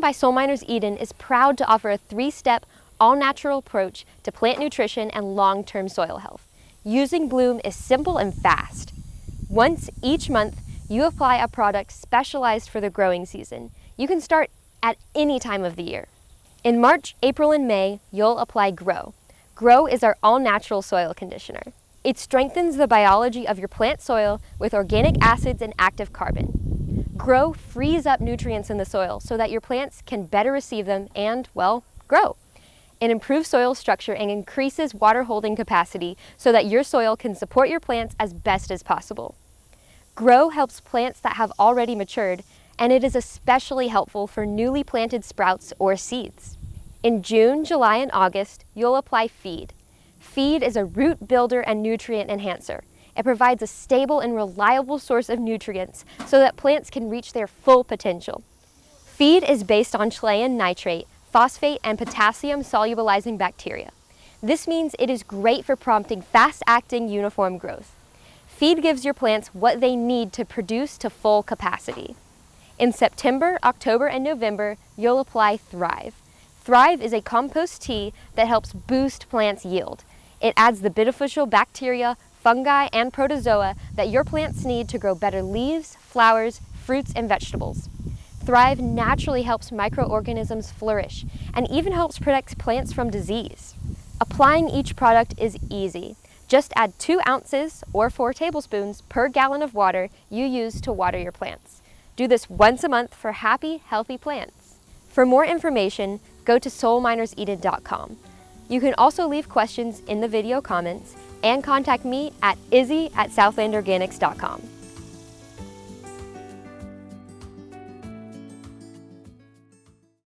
by Soul Miners Eden is proud to offer a 3-step, all-natural approach to plant nutrition and long-term soil health. Using Bloom is simple and fast. Once each month, you apply a product specialized for the growing season. You can start at any time of the year. In March, April, and May, you'll apply Grow. Grow is our all-natural soil conditioner. It strengthens the biology of your plant soil with organic acids and active carbon. Grow frees up nutrients in the soil so that your plants can better receive them and, well, grow. It improves soil structure and increases water holding capacity so that your soil can support your plants as best as possible. Grow helps plants that have already matured, and it is especially helpful for newly planted sprouts or seeds. In June, July, and August, you'll apply Feed. Feed is a root builder and nutrient enhancer. It provides a stable and reliable source of nutrients so that plants can reach their full potential. Feed is based on chilean nitrate, phosphate, and potassium solubilizing bacteria. This means it is great for prompting fast-acting uniform growth. Feed gives your plants what they need to produce to full capacity. In September, October, and November, you'll apply Thrive. Thrive is a compost tea that helps boost plants' yield. It adds the beneficial bacteria, fungi, and protozoa that your plants need to grow better leaves, flowers, fruits, and vegetables. Thrive naturally helps microorganisms flourish and even helps protect plants from disease. Applying each product is easy. Just add 2 ounces or 4 tablespoons per gallon of water you use to water your plants. Do this once a month for happy, healthy plants. For more information, go to soulminerseden.com. You can also leave questions in the video comments and contact me at izzy@southlandorganics.com.